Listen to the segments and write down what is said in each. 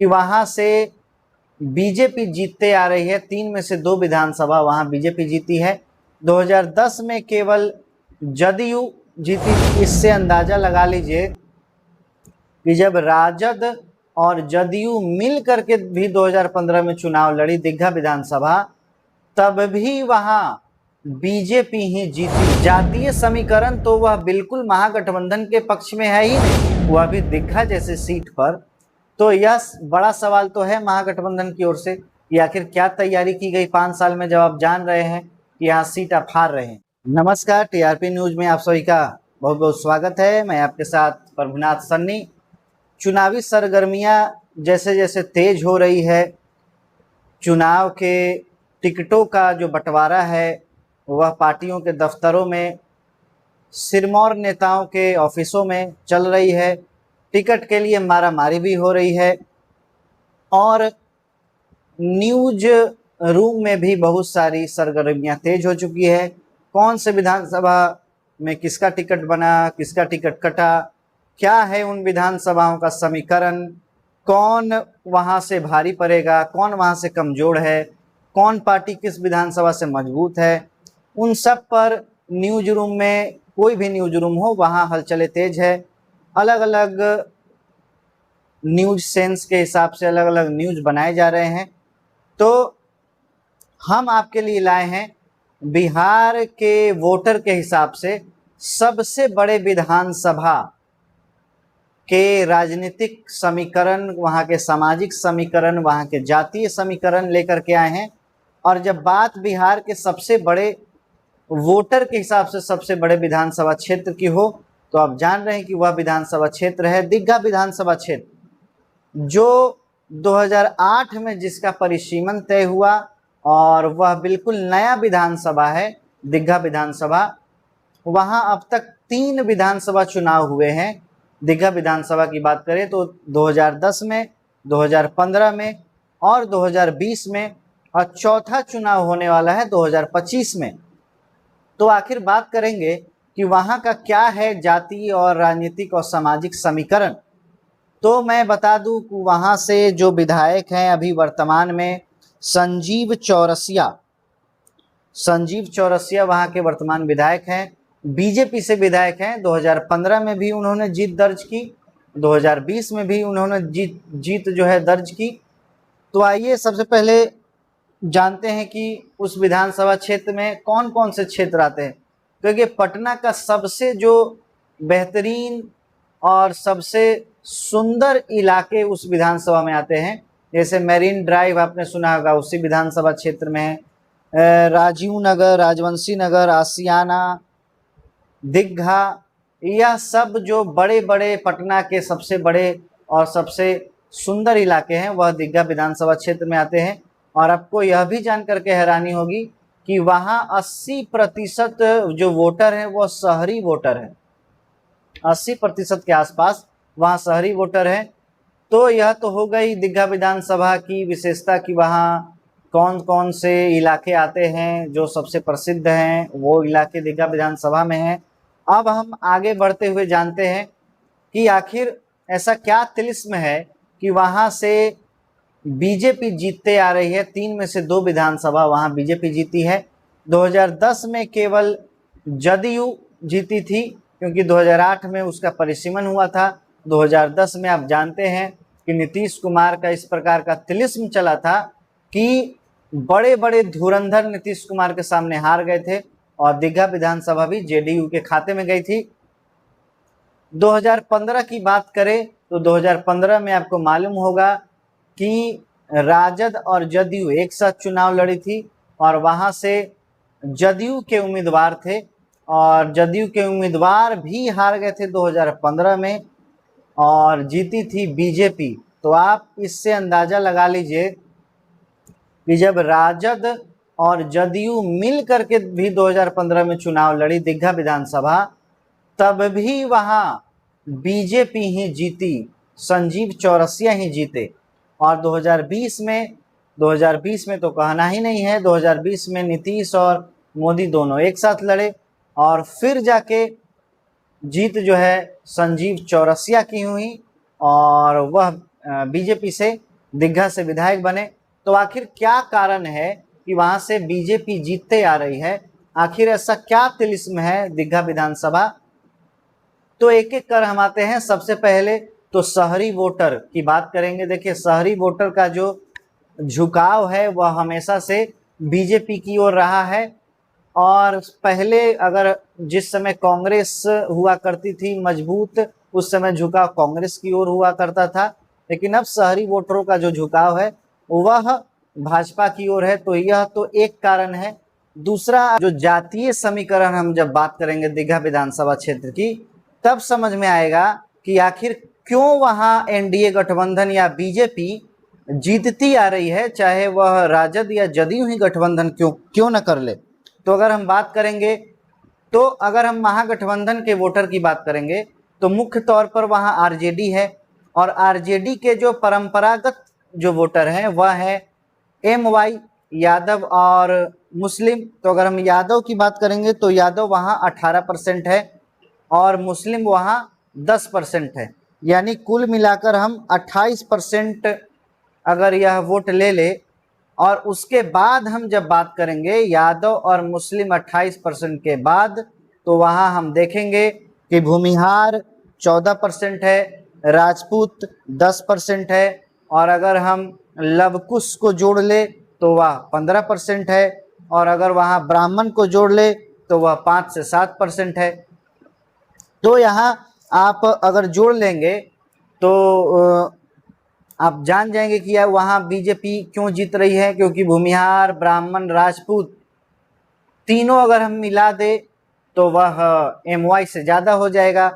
कि वहां से बीजेपी जीतते आ रही है। 3 में से 2 विधानसभा वहां बीजेपी जीती है। 2010 में केवल जदयू जीती थी। इससे अंदाजा लगा लीजिए कि जब राजद और जदयू मिल करके भी 2015 में चुनाव लड़ी दीघा विधानसभा, तब भी वहां बीजेपी ही जीती। जातीय समीकरण तो वह बिल्कुल महागठबंधन के पक्ष में है ही नहीं, वह भी दीघा जैसे सीट पर। तो यह बड़ा सवाल तो है महागठबंधन की ओर से कि आखिर क्या तैयारी की गई 5 साल में, जब आप जान रहे हैं कि यहाँ सीट आप हार रहे हैं। नमस्कार, टीआरपी न्यूज में आप सभी का बहुत बहुत स्वागत है। मैं आपके साथ प्रभुनाथ सन्नी। चुनावी सरगर्मियां जैसे जैसे तेज हो रही है, चुनाव के टिकटों का जो बंटवारा है वह पार्टियों के दफ्तरों में, सिरमौर नेताओं के ऑफिसों में चल रही है। टिकट के लिए मारामारी भी हो रही है और न्यूज रूम में भी बहुत सारी सरगर्मियां तेज हो चुकी है। कौन से विधानसभा में किसका टिकट बना, किसका टिकट कटा, क्या है उन विधानसभाओं का समीकरण, कौन वहां से भारी पड़ेगा, कौन वहां से कमजोर है, कौन पार्टी किस विधानसभा से मजबूत है, उन सब पर न्यूज रूम में, कोई भी न्यूज रूम हो, वहां हलचलें तेज है। अलग अलग न्यूज सेंस के हिसाब से अलग अलग न्यूज बनाए जा रहे हैं। तो हम आपके लिए लाए हैं बिहार के वोटर के हिसाब से सबसे बड़े विधानसभा के राजनीतिक समीकरण, वहाँ के सामाजिक समीकरण, वहाँ के जातीय समीकरण लेकर के आए हैं। और जब बात बिहार के सबसे बड़े वोटर के हिसाब से सबसे बड़े विधानसभा क्षेत्र की हो, तो आप जान रहे हैं कि वह विधानसभा क्षेत्र है दीघा विधानसभा क्षेत्र, जो 2008 में जिसका परिसीमन तय हुआ और वह बिल्कुल नया विधानसभा है दीघा विधानसभा। वहां अब तक 3 विधानसभा चुनाव हुए हैं। दीघा विधानसभा की बात करें तो 2010 में, 2015 में और 2020 में, और चौथा चुनाव होने वाला है 2025 में। तो आखिर बात करेंगे कि वहां का क्या है जातीय और राजनीतिक और सामाजिक समीकरण। तो मैं बता दूं कि वहां से जो विधायक हैं अभी वर्तमान में संजीव चौरसिया वहां के वर्तमान विधायक हैं, बीजेपी से विधायक हैं। 2015 में भी उन्होंने जीत दर्ज की, 2020 में भी उन्होंने जीत जो है दर्ज की। तो आइए सबसे पहले जानते हैं कि उस विधानसभा क्षेत्र में कौन कौन से क्षेत्र आते हैं, क्योंकि पटना का सबसे जो बेहतरीन और सबसे सुंदर इलाके उस विधानसभा में आते हैं। जैसे मैरीन ड्राइव आपने सुना होगा, उसी विधानसभा क्षेत्र में है। राजीव नगर, राजवंशी नगर, आसियाना, दीघा, यह सब जो बड़े बड़े पटना के सबसे बड़े और सबसे सुंदर इलाके हैं वह दीघा विधानसभा क्षेत्र में आते हैं। और आपको यह भी जान करके हैरानी होगी कि वहाँ 80% जो वोटर हैं वह शहरी वोटर हैं। 80% के आसपास वहाँ शहरी वोटर हैं। तो यह तो हो गई दीघा विधानसभा की विशेषता कि वहाँ कौन कौन से इलाके आते हैं, जो सबसे प्रसिद्ध हैं वो इलाके दीघा विधानसभा में हैं। अब हम आगे बढ़ते हुए जानते हैं कि आखिर ऐसा क्या तिलिस्म है कि वहाँ से बीजेपी जीतते आ रही है। 3 में से 2 विधानसभा वहाँ बीजेपी जीती है। 2010 में केवल जदयू जीती थी, क्योंकि 2008 में उसका परिसीमन हुआ था। 2010 में आप जानते हैं कि नीतीश कुमार का इस प्रकार का तिलिस्म चला था कि बड़े बड़े धुरंधर नीतीश कुमार के सामने हार गए थे और दीघा विधानसभा भी जेडीयू के खाते में गई थी। 2015 की बात करें तो 2015 में आपको मालूम होगा कि राजद और जदयू एक साथ चुनाव लड़ी थी और वहां से जदयू के उम्मीदवार थे और जदयू के उम्मीदवार भी हार गए थे 2015 में और जीती थी बीजेपी। तो आप इससे अंदाजा लगा लीजिए कि जब राजद और जदयू मिल करके भी 2015 में चुनाव लड़ी दीघा विधानसभा, तब भी वहां बीजेपी ही जीती, संजीव चौरसिया ही जीते। और 2020 में तो कहना ही नहीं है। 2020 में नीतीश और मोदी दोनों एक साथ लड़े और फिर जाके जीत जो है संजीव चौरसिया की हुई और वह बीजेपी से दीघा से विधायक बने। तो आखिर क्या कारण है कि वहां से बीजेपी जीतते आ रही है? आखिर ऐसा क्या तिलिस्म है दीघा विधानसभा? तो एक एक कर हम आते हैं। सबसे पहले तो शहरी वोटर की बात करेंगे। देखिए, शहरी वोटर का जो झुकाव है वह हमेशा से बीजेपी की ओर रहा है। और पहले अगर जिस समय कांग्रेस हुआ करती थी मजबूत, उस समय झुकाव कांग्रेस की ओर हुआ करता था, लेकिन अब शहरी वोटरों का जो झुकाव है वह भाजपा की ओर है। तो यह तो एक कारण है। दूसरा, जो जातीय समीकरण हम जब बात करेंगे दीघा विधानसभा क्षेत्र की, तब समझ में आएगा कि आखिर क्यों वहां एनडीए गठबंधन या बीजेपी जीतती आ रही है, चाहे वह राजद या जदयू ही गठबंधन क्यों न कर ले। तो अगर हम बात करेंगे, तो अगर हम महागठबंधन के वोटर की बात करेंगे तो मुख्य तौर पर वहां आरजेडी है। और आरजेडी के जो परंपरागत जो वोटर हैं वह है एमवाई, यादव और मुस्लिम। तो अगर हम यादव की बात करेंगे तो यादव वहां 18% है और मुस्लिम वहां 10% है। यानी कुल मिलाकर हम 28% अगर यह वोट ले ले, और उसके बाद हम जब बात करेंगे यादव और मुस्लिम 28% के बाद, तो वहां हम देखेंगे कि भूमिहार 14% है, राजपूत 10% है, और अगर हम लवकुश को जोड़ ले तो वह 15% है, और अगर वहां ब्राह्मण को जोड़ ले तो वह 5 से 7% है। तो यहाँ आप अगर जोड़ लेंगे तो आप जान जाएंगे कि यार वहाँ बीजेपी क्यों जीत रही है, क्योंकि भूमिहार, ब्राह्मण, राजपूत तीनों अगर हम मिला दे तो वह एमवाई से ज़्यादा हो जाएगा।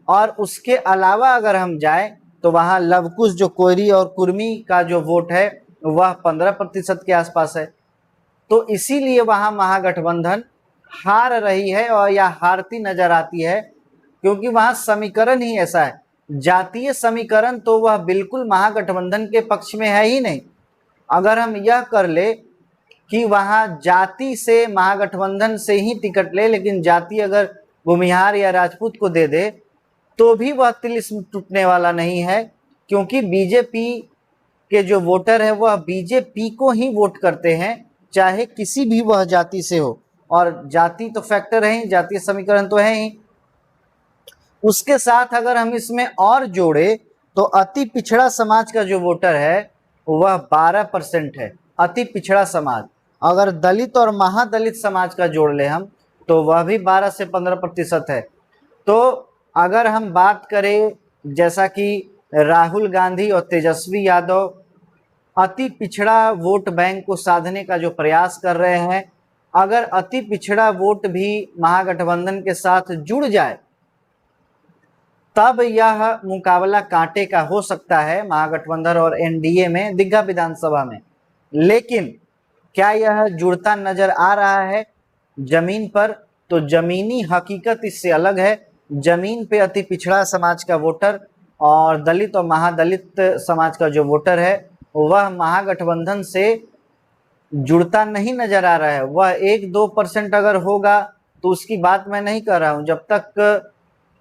और उसके अलावा अगर हम जाए तो वहाँ लवकुश जो कोयरी और कुर्मी का जो वोट है वह 15% के आसपास है। तो इसीलिए वहाँ महागठबंधन हार रही है और या हारती नजर आती है, क्योंकि वहाँ समीकरण ही ऐसा है। जातीय समीकरण तो वह बिल्कुल महागठबंधन के पक्ष में है ही नहीं। अगर हम यह कर ले कि वहाँ जाति से महागठबंधन से ही टिकट ले, लेकिन जाति अगर भूमिहार या राजपूत को दे दे तो भी वह तिलिस्म टूटने वाला नहीं है, क्योंकि बीजेपी के जो वोटर है वह बीजेपी को ही वोट करते हैं, चाहे किसी भी वह जाति से हो। और जाति तो फैक्टर है ही, जातीय समीकरण तो है ही। उसके साथ अगर हम इसमें और जोड़े तो अति पिछड़ा समाज का जो वोटर है वह 12% है। अति पिछड़ा समाज, अगर दलित और महादलित समाज का जोड़ ले हम तो वह भी 12 से 15% है। तो अगर हम बात करें जैसा कि राहुल गांधी और तेजस्वी यादव अति पिछड़ा वोट बैंक को साधने का जो प्रयास कर रहे हैं, अगर अति पिछड़ा वोट भी महागठबंधन के साथ जुड़ जाए तब यह मुकाबला कांटे का हो सकता है महागठबंधन और एनडीए में दीघा विधानसभा में। लेकिन क्या यह जुड़ता नजर आ रहा है जमीन पर? तो जमीनी हकीकत इससे अलग है। जमीन पे अति पिछड़ा समाज का वोटर और दलित और महादलित समाज का जो वोटर है वह महागठबंधन से जुड़ता नहीं नजर आ रहा है। वह 1-2% अगर होगा तो उसकी बात मैं नहीं कर रहा हूँ। जब तक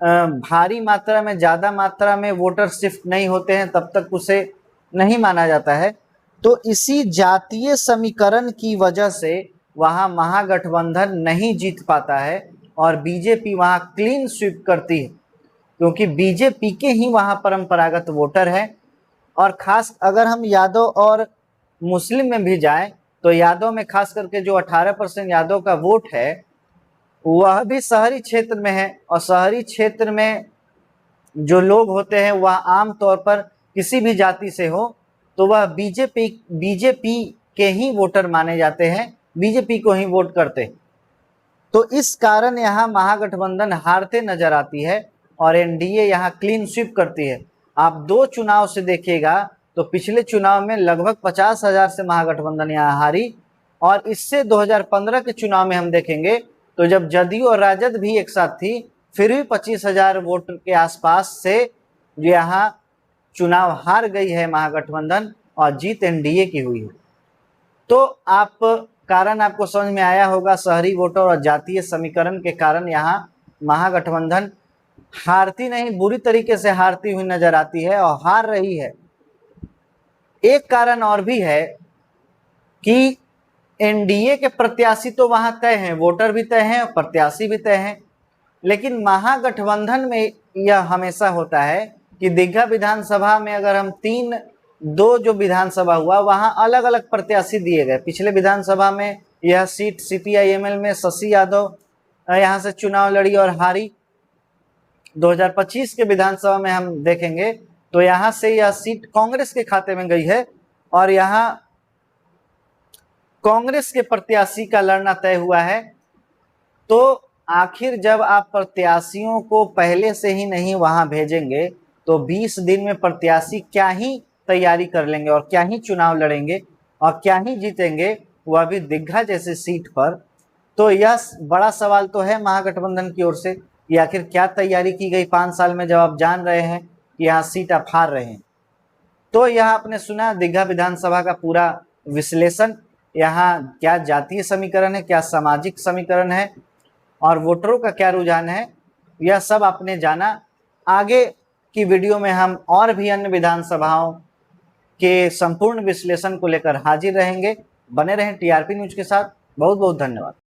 भारी मात्रा में, ज़्यादा मात्रा में वोटर शिफ्ट नहीं होते हैं तब तक उसे नहीं माना जाता है। तो इसी जातीय समीकरण की वजह से वहाँ महागठबंधन नहीं जीत पाता है और बीजेपी वहाँ क्लीन स्वीप करती है, क्योंकि बीजेपी के ही वहाँ परंपरागत वोटर हैं। और खास अगर हम यादव और मुस्लिम में भी जाएं तो यादव में खास करके जो 18% यादव का वोट है वह भी शहरी क्षेत्र में है, और शहरी क्षेत्र में जो लोग होते हैं वह आम तौर पर किसी भी जाति से हो तो वह बीजेपी के ही वोटर माने जाते हैं, बीजेपी को ही वोट करते। तो इस कारण यहाँ महागठबंधन हारते नजर आती है और एनडीए यहाँ क्लीन स्वीप करती है। आप 2 चुनाव से देखिएगा तो पिछले चुनाव में लगभग 50,000 से महागठबंधन यहाँ हारी, और इससे 2015 के चुनाव में हम देखेंगे तो जब जदयू और राजद भी एक साथ थी फिर भी 25,000 वोट के आसपास से यहाँ चुनाव हार गई है महागठबंधन और जीत एनडीए की हुई है। तो आप कारण आपको समझ में आया होगा, शहरी वोटर और जातीय समीकरण के कारण यहाँ महागठबंधन हारती नहीं, बुरी तरीके से हारती हुई नजर आती है और हार रही है। एक कारण और भी है कि एनडीए के प्रत्याशी तो वहां तय हैं, वोटर भी तय हैं और प्रत्याशी भी तय हैं, लेकिन महागठबंधन में यह हमेशा होता है कि दीघा विधानसभा में अगर हम दो जो विधानसभा हुआ वहां अलग अलग प्रत्याशी दिए गए। पिछले विधानसभा में यह सीट सीपीआईएमएल में शशि यादव यहां से चुनाव लड़ी और हारी। 2025 के विधानसभा में हम देखेंगे तो यहां से यह सीट कांग्रेस के खाते में गई है और यहां कांग्रेस के प्रत्याशी का लड़ना तय हुआ है। तो आखिर जब आप प्रत्याशियों को पहले से ही नहीं वहां भेजेंगे तो 20 दिन में प्रत्याशी क्या ही तैयारी कर लेंगे और क्या ही चुनाव लड़ेंगे और क्या ही जीतेंगे, वह भी दीघा जैसे सीट पर। तो यह बड़ा सवाल तो है महागठबंधन की ओर से कि आखिर क्या तैयारी की गई 5 साल में, जब आप जान रहे हैं कि यहाँ सीट आप हार रहे हैं। तो यह आपने सुना दीघा विधानसभा का पूरा विश्लेषण। यहाँ क्या जातीय समीकरण है, क्या सामाजिक समीकरण है और वोटरों का क्या रुझान है, यह सब आपने जाना। आगे की वीडियो में हम और भी अन्य विधानसभाओं के संपूर्ण विश्लेषण को लेकर हाजिर रहेंगे। बने रहें टीआरपी न्यूज के साथ। बहुत बहुत धन्यवाद।